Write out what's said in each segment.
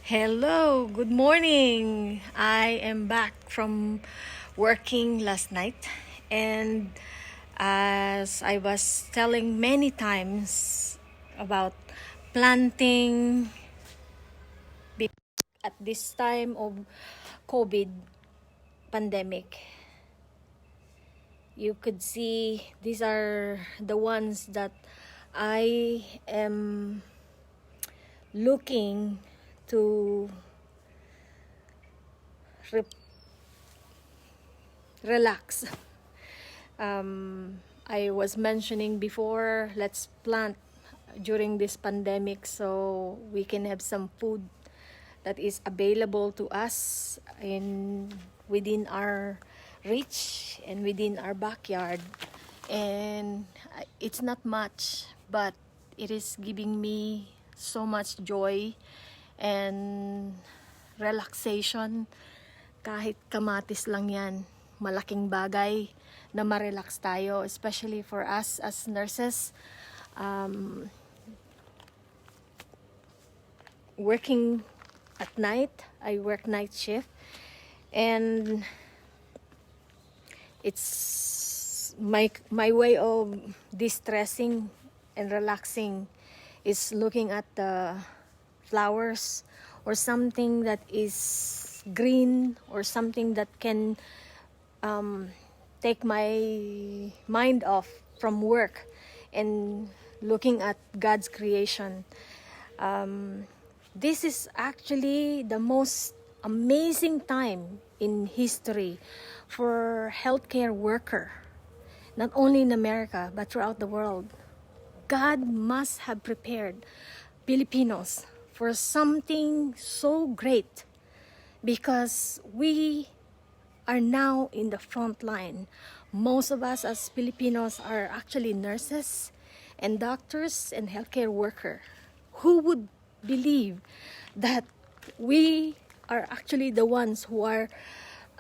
Hello, good morning. I am back from working last night, and as I was telling many times about planting at this time of COVID pandemic, you could see these are the ones that I am looking to relax. I was mentioning before, let's plant during this pandemic so we can have some food that is available to us within our reach and within our backyard. And it's not much, but it is giving me so much joy and relaxation. Kahit kamatis lang yan, malaking bagay na ma-relax tayo, especially for us as nurses. Working at night, I work night shift, and it's my way of distressing and relaxing is looking at the flowers or something that is green or something that can take my mind off from work and looking at God's creation. This is actually the most amazing time in history for healthcare worker, not only in America but throughout the world. God must have prepared Filipinos for something so great because we are now in the front line. Most of us as Filipinos are actually nurses and doctors and healthcare worker. Who would believe that we are actually the ones who are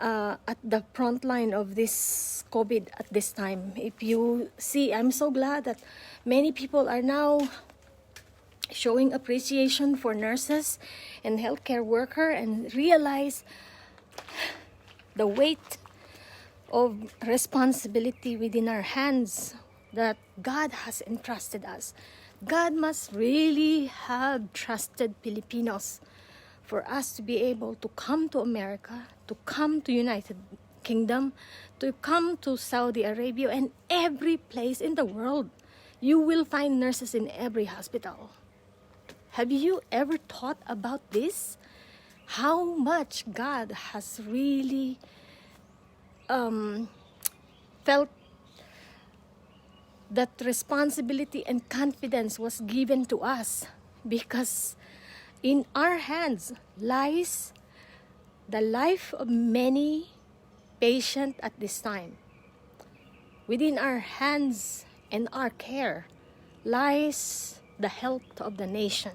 at the front line of this COVID at this time? If you see, I'm so glad that many people are now showing appreciation for nurses and healthcare worker and realize the weight of responsibility within our hands that God has entrusted us. God must really have trusted Filipinos for us to be able to come to America, to come to United Kingdom, to come to Saudi Arabia, and every place in the world. You will find nurses in every hospital. Have you ever thought about this? How much God has really felt that responsibility and confidence was given to us, because in our hands lies the life of many patients at this time. Within our hands and our care lies the health of the nation.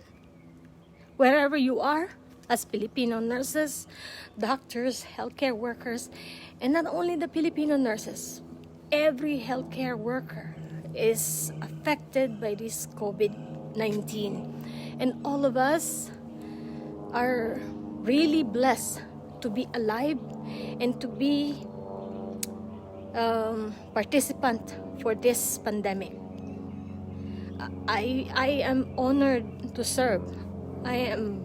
Wherever you are, as Filipino nurses, doctors, healthcare workers, and not only the Filipino nurses, every healthcare worker is affected by this COVID-19. And all of us are really blessed to be alive and to be participant for this pandemic. I am honored to serve. I am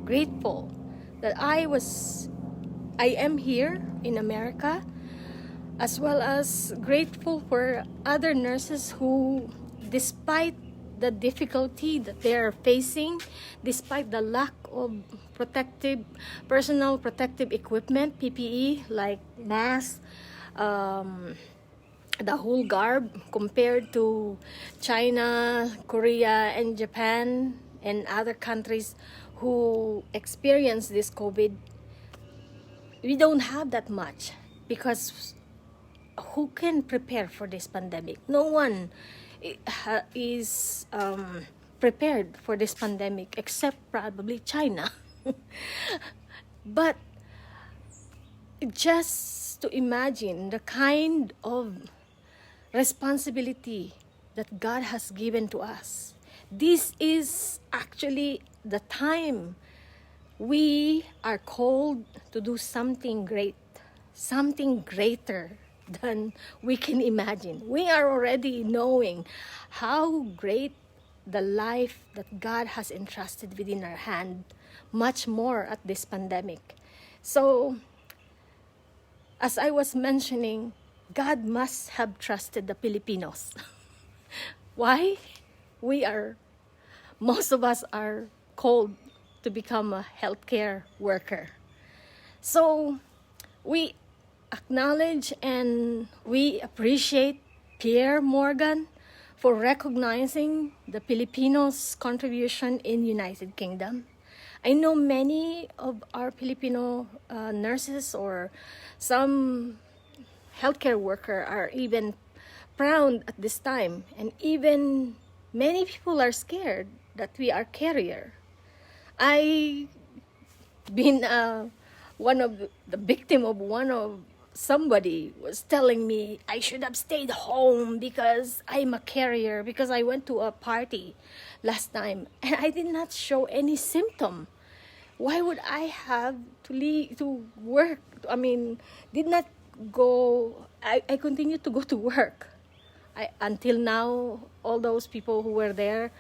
grateful that I am here in America, as well as grateful for other nurses who, despite the difficulty that they are facing, despite the lack of personal protective equipment, PPE, like masks, the whole garb, compared to China, Korea, and Japan, and other countries who experience this COVID. We don't have that much, because who can prepare for this pandemic? No one is prepared for this pandemic except probably China. But just to imagine the kind of responsibility that God has given to us. This is actually the time We are called to do something great, something greater than we can imagine. We are already knowing how great the life that God has entrusted within our hand, much more at this pandemic. So, as I was mentioning, God must have trusted the Filipinos. Why? We are, most of us are called to become a healthcare worker. So we acknowledge and we appreciate Pierre Morgan for recognizing the Filipinos' contribution in United Kingdom. I know many of our Filipino nurses or some healthcare worker are even proud at this time, and even many people are scared that we are carrier. I been one of the victim of one of somebody was telling me I should have stayed home because I'm a carrier, because I went to a party last time and I did not show any symptom. Why would I have to leave to work? I mean, did not go. I continued to go to work. Until now, all those people who were there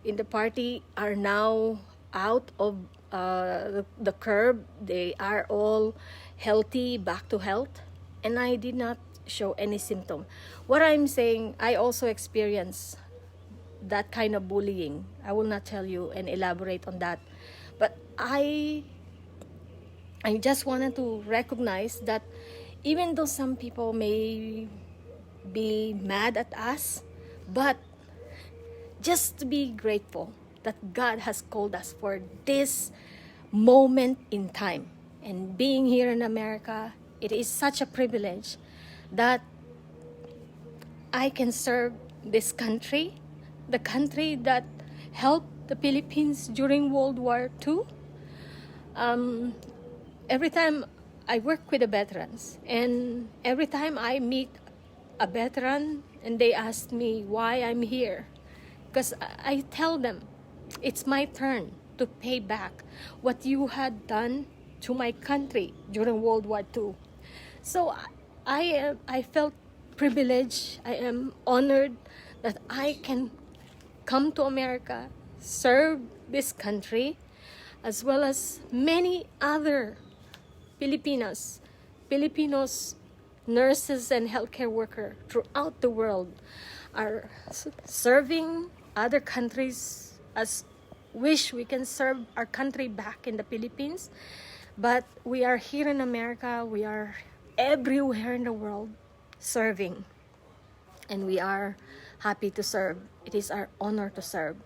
in the party are now out of the curb. They are all healthy, back to health, and I did not show any symptom. What I'm saying, I also experienced that kind of bullying. I will not tell you and elaborate on that, but I just wanted to recognize that even though some people may be mad at us, but just to be grateful that God has called us for this moment in time. And being here in America, it is such a privilege that I can serve this country, the country that helped the Philippines during World War II. Every time I work with the veterans, and every time I meet a veteran and they ask me why I'm here, because I tell them it's my turn to pay back what you had done to my country during World War II. So I felt privileged. I am honored that I can come to America, serve this country, as well as many other Filipinos, nurses and healthcare workers throughout the world are serving other countries as wish we can serve our country back in the Philippines. But we are here in America, we are everywhere in the world serving. And we are happy to serve. It is our honor to serve.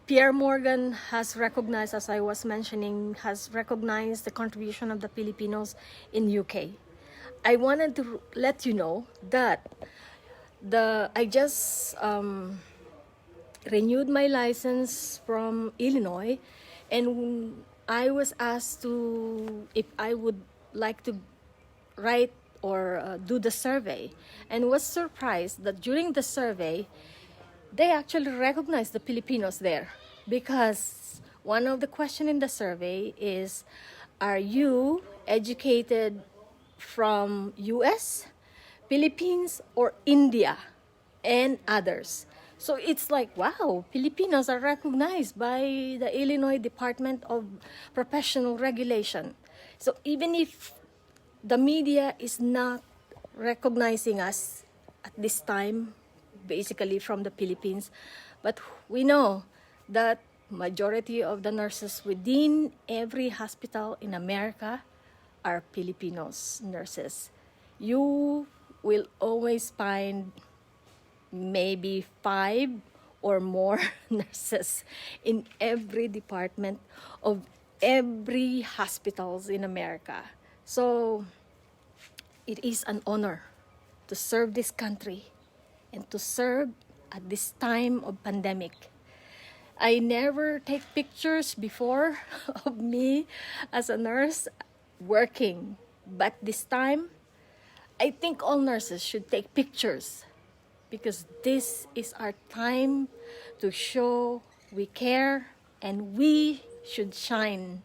Pierre Morgan has recognized, as I was mentioning, has recognized the contribution of the Filipinos in UK. I wanted to let you know that I just renewed my license from Illinois, and I was asked if I would like to write or do the survey, and was surprised that during the survey they actually recognized the Filipinos there, because one of the questions in the survey is, are you educated from US, Philippines, or India, and others? So it's like, wow, Filipinos are recognized by the Illinois Department of Professional Regulation. So even if the media is not recognizing us at this time, basically from the Philippines, but we know that majority of the nurses within every hospital in America are Filipinos nurses. You will always find maybe 5 or more nurses in every department of every hospitals in America. So it is an honor to serve this country and to serve at this time of pandemic. I never take pictures before of me as a nurse working, but this time I think all nurses should take pictures, because this is our time to show we care, and we should shine.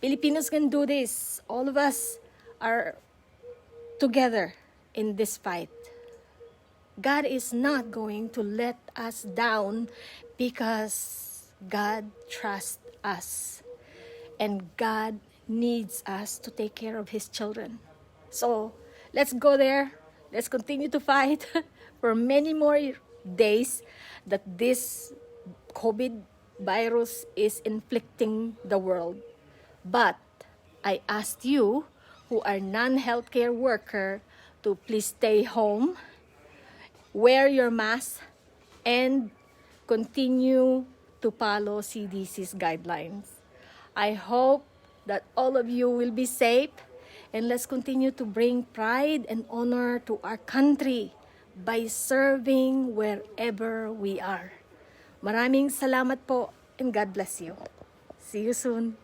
Filipinos can do this. All of us are together in this fight. God is not going to let us down because God trusts us. And God needs us to take care of His children. So, let's go there. Let's continue to fight for many more days that this COVID virus is inflicting the world. But I asked you, who are non-healthcare worker, to please stay home, wear your mask, and continue to follow CDC's guidelines. I hope that all of you will be safe, and let's continue to bring pride and honor to our country by serving wherever we are. Maraming salamat po, and God bless you. See you soon.